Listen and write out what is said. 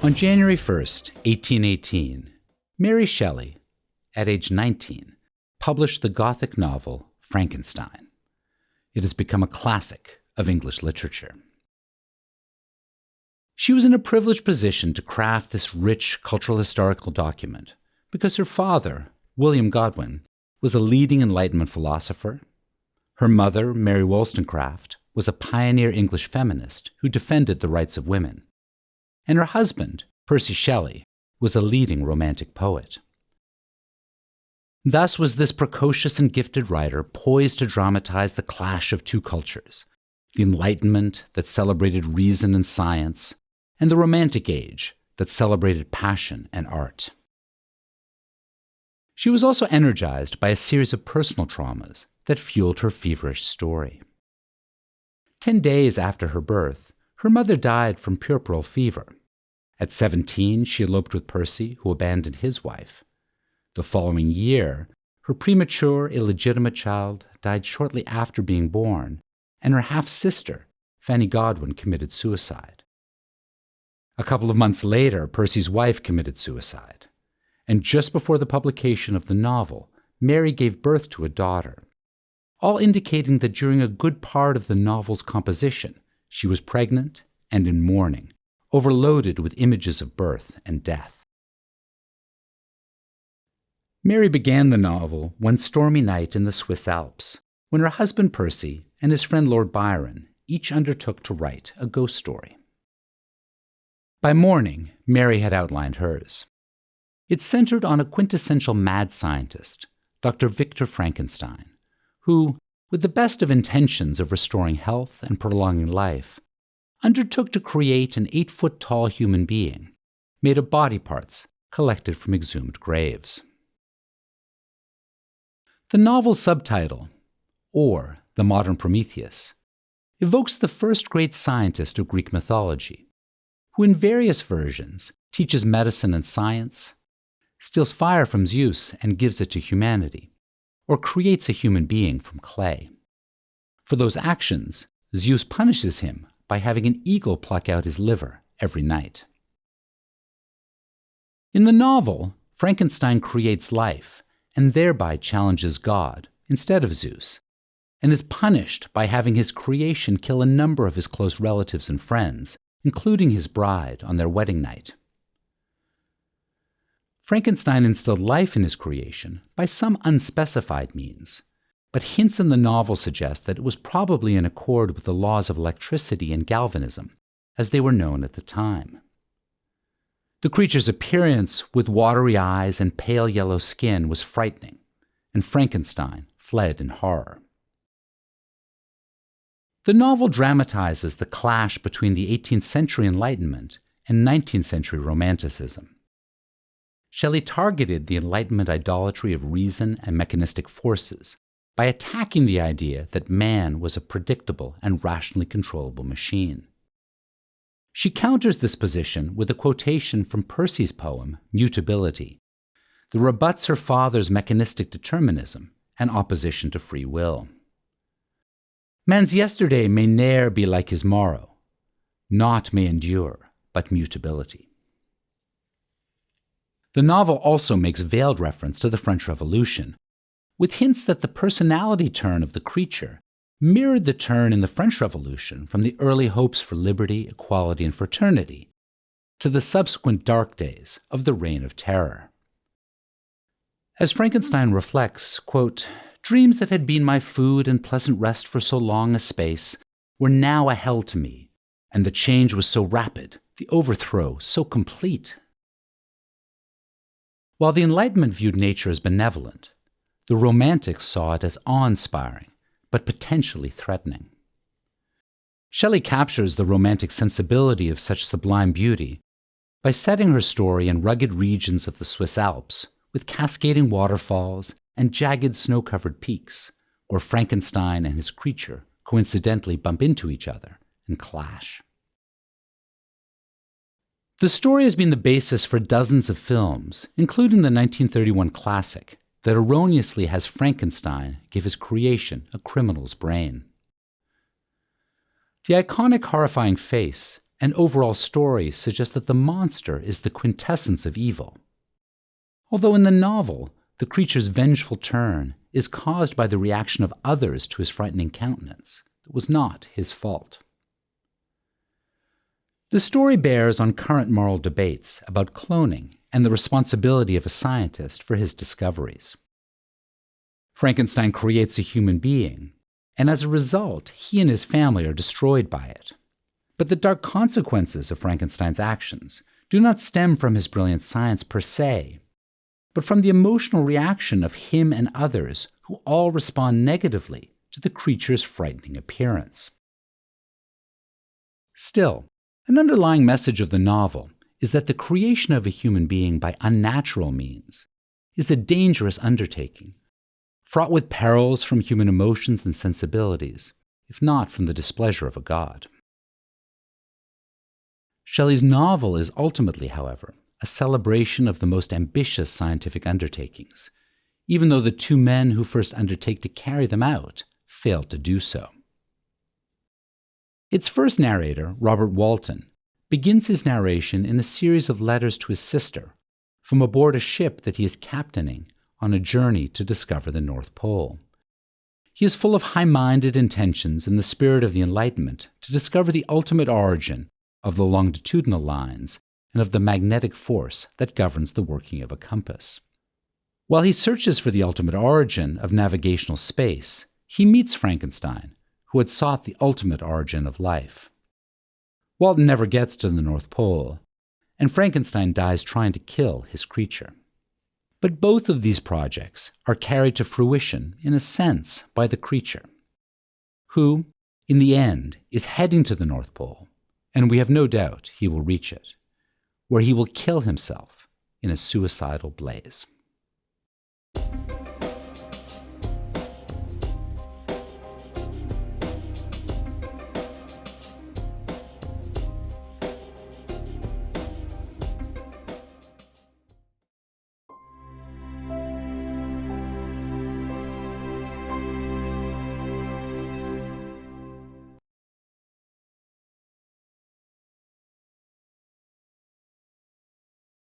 On January 1st, 1818, Mary Shelley, at age 19, published the Gothic novel Frankenstein. It has become a classic of English literature. She was in a privileged position to craft this rich cultural historical document because her father, William Godwin, was a leading Enlightenment philosopher. Her mother, Mary Wollstonecraft, was a pioneer English feminist who defended the rights of women. And her husband, Percy Shelley, was a leading Romantic poet. Thus was this precocious and gifted writer poised to dramatize the clash of two cultures, the Enlightenment that celebrated reason and science, and the Romantic age that celebrated passion and art. She was also energized by a series of personal traumas that fueled her feverish story. 10 days after her birth, her mother died from puerperal fever. At 17, she eloped with Percy, who abandoned his wife. The following year, her premature, illegitimate child died shortly after being born, and her half-sister, Fanny Godwin, committed suicide. A couple of months later, Percy's wife committed suicide. And just before the publication of the novel, Mary gave birth to a daughter, all indicating that during a good part of the novel's composition, she was pregnant and in mourning, overloaded with images of birth and death. Mary began the novel one stormy night in the Swiss Alps, when her husband Percy and his friend Lord Byron each undertook to write a ghost story. By morning, Mary had outlined hers. It centered on a quintessential mad scientist, Dr. Victor Frankenstein, who, with the best of intentions of restoring health and prolonging life, undertook to create an 8-foot-tall human being made of body parts collected from exhumed graves. The novel's subtitle, or The Modern Prometheus, evokes the first great scientist of Greek mythology, who in various versions teaches medicine and science, steals fire from Zeus and gives it to humanity, or creates a human being from clay. For those actions, Zeus punishes him by having an eagle pluck out his liver every night. In the novel, Frankenstein creates life and thereby challenges God instead of Zeus, and is punished by having his creation kill a number of his close relatives and friends, including his bride on their wedding night. Frankenstein instilled life in his creation by some unspecified means, but hints in the novel suggest that it was probably in accord with the laws of electricity and galvanism, as they were known at the time. The creature's appearance with watery eyes and pale yellow skin was frightening, and Frankenstein fled in horror. The novel dramatizes the clash between the 18th century Enlightenment and 19th century Romanticism. Shelley targeted the Enlightenment idolatry of reason and mechanistic forces by attacking the idea that man was a predictable and rationally controllable machine. She counters this position with a quotation from Percy's poem, Mutability, that rebuts her father's mechanistic determinism and opposition to free will. Man's yesterday may ne'er be like his morrow. Naught may endure but mutability. The novel also makes veiled reference to the French Revolution, with hints that the personality turn of the creature mirrored the turn in the French Revolution from the early hopes for liberty, equality, and fraternity to the subsequent dark days of the Reign of Terror. As Frankenstein reflects, quote, "Dreams that had been my food and pleasant rest for so long a space were now a hell to me, and the change was so rapid, the overthrow so complete." While the Enlightenment viewed nature as benevolent, the Romantics saw it as awe-inspiring, but potentially threatening. Shelley captures the Romantic sensibility of such sublime beauty by setting her story in rugged regions of the Swiss Alps, with cascading waterfalls and jagged snow-covered peaks, where Frankenstein and his creature coincidentally bump into each other and clash. The story has been the basis for dozens of films, including the 1931 classic that erroneously has Frankenstein give his creation a criminal's brain. The iconic horrifying face and overall story suggests that the monster is the quintessence of evil. Although in the novel, the creature's vengeful turn is caused by the reaction of others to his frightening countenance, it was not his fault. The story bears on current moral debates about cloning and the responsibility of a scientist for his discoveries. Frankenstein creates a human being, and as a result, he and his family are destroyed by it. But the dark consequences of Frankenstein's actions do not stem from his brilliant science per se, but from the emotional reaction of him and others who all respond negatively to the creature's frightening appearance. Still, an underlying message of the novel is that the creation of a human being by unnatural means is a dangerous undertaking, fraught with perils from human emotions and sensibilities, if not from the displeasure of a god. Shelley's novel is ultimately, however, a celebration of the most ambitious scientific undertakings, even though the two men who first undertake to carry them out failed to do so. Its first narrator, Robert Walton, begins his narration in a series of letters to his sister from aboard a ship that he is captaining on a journey to discover the North Pole. He is full of high-minded intentions in the spirit of the Enlightenment to discover the ultimate origin of the longitudinal lines and of the magnetic force that governs the working of a compass. While he searches for the ultimate origin of navigational space, he meets Frankenstein, who had sought the ultimate origin of life. Walton never gets to the North Pole, and Frankenstein dies trying to kill his creature. But both of these projects are carried to fruition, in a sense, by the creature, who, in the end, is heading to the North Pole, and we have no doubt he will reach it, where he will kill himself in a suicidal blaze.